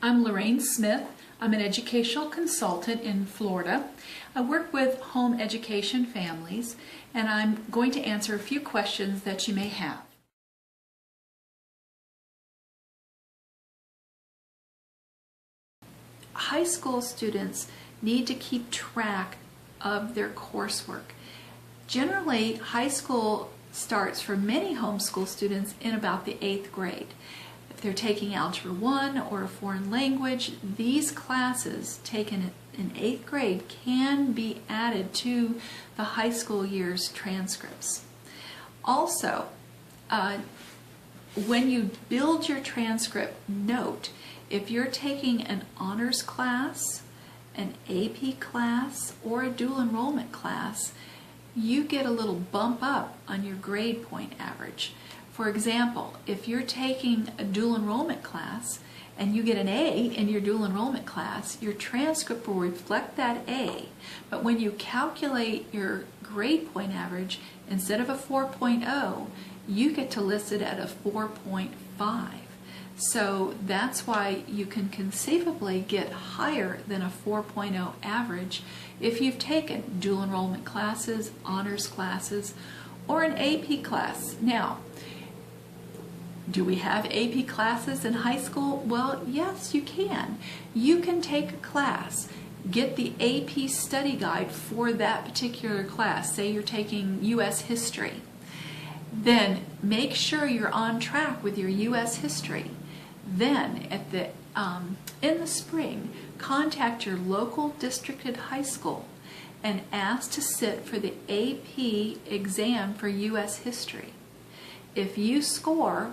I'm Lorraine Smith. I'm an educational consultant in Florida. I work with home education families, and I'm going to answer a few questions that you may have. High school students need to keep track of their coursework. Generally, high school starts for many homeschool students in about the 8th grade. If they're taking Algebra 1 or a foreign language, these classes taken in 8th grade can be added to the high school year's transcripts. Also, when you build your transcript, note if you're taking an honors class, an AP class, or a dual enrollment class, you get a little bump up on your grade point average. For example, if you're taking a dual enrollment class and you get an A in your dual enrollment class, your transcript will reflect that A. But when you calculate your grade point average, instead of a 4.0, you get to list it at a 4.5. So that's why you can conceivably get higher than a 4.0 average if you've taken dual enrollment classes, honors classes, or an AP class. Now, do we have AP classes in high school? Well, yes, you can. You can take a class, get the AP study guide for that particular class. Say you're taking U.S. history. Then make sure you're on track with your U.S. history. Then in the spring, contact your local districted high school and ask to sit for the AP exam for U.S. history. If you score,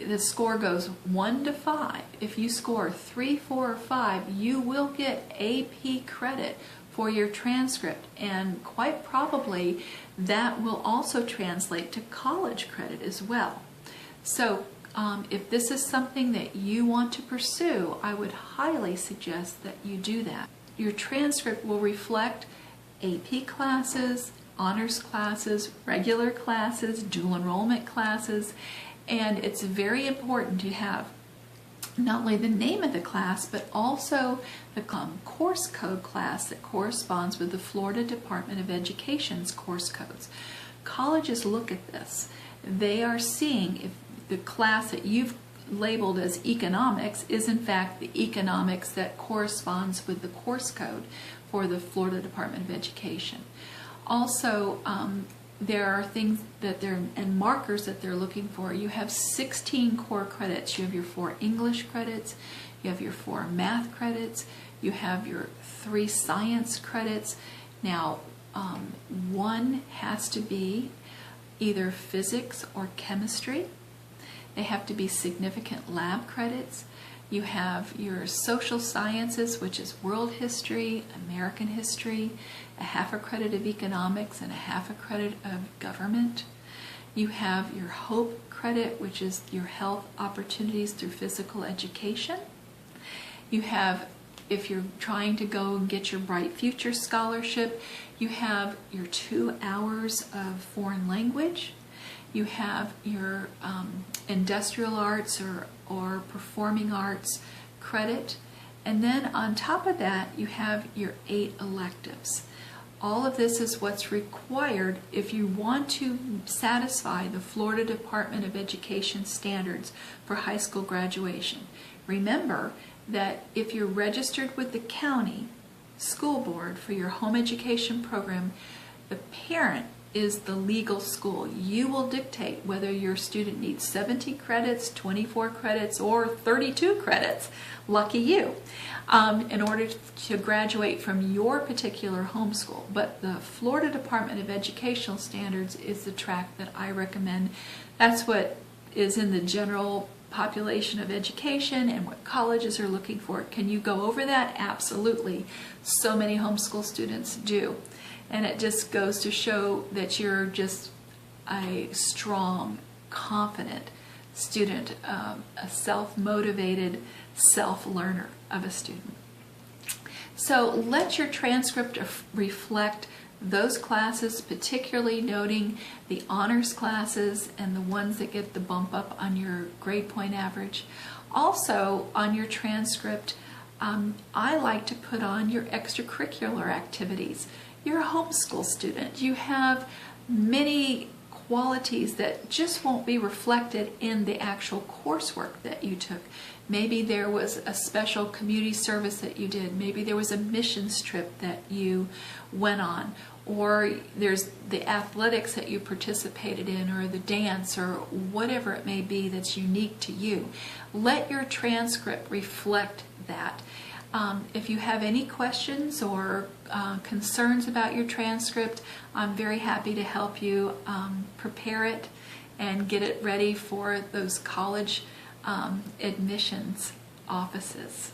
the score goes 1 to 5. If you score 3, 4, or 5, you will get AP credit for your transcript, and quite probably that will also translate to college credit as well. So if this is something that you want to pursue, I would highly suggest that you do that. Your transcript will reflect AP classes, honors classes, regular classes, dual enrollment classes, and it's very important to have not only the name of the class, but also the course code class that corresponds with the Florida Department of Education's course codes. Colleges look at this. They are seeing if the class that you've labeled as economics is in fact the economics that corresponds with the course code for the Florida Department of Education. Also, there are things that and markers that they're looking for. You have 16 core credits. You have your 4 English credits, you have your 4 math credits, you have your 3 science credits. Now, one has to be either physics or chemistry. They have to be significant lab credits. You have your social sciences, which is world history, American history, a half a credit of economics, and a half a credit of government. You have your HOPE credit, which is your health opportunities through physical education. You have, if you're trying to go and get your Bright Future Scholarship, you have your 2 hours of foreign language. You have your industrial arts or performing arts credit. And then on top of that, you have your 8 electives. All of this is what's required if you want to satisfy the Florida Department of Education standards for high school graduation. Remember that if you're registered with the county school board for your home education program, the parent is the legal school. You will dictate whether your student needs 70 credits, 24 credits, or 32 credits. Lucky you. In order to graduate from your particular homeschool. But the Florida Department of Educational Standards is the track that I recommend. That's what is in the general population of education and what colleges are looking for. Can you go over that? Absolutely. So many homeschool students do. And it just goes to show that you're just a strong, confident student, a self-motivated self-learner of a student. So let your transcript reflect those classes, particularly noting the honors classes and the ones that get the bump up on your grade point average. Also, on your transcript, I like to put on your extracurricular activities. You're a homeschool student. You have many qualities that just won't be reflected in the actual coursework that you took. Maybe there was a special community service that you did. Maybe there was a missions trip that you went on. Or there's the athletics that you participated in, or the dance, or whatever it may be that's unique to you. Let your transcript reflect that. If you have any questions or concerns about your transcript, I'm very happy to help you prepare it and get it ready for those college admissions offices.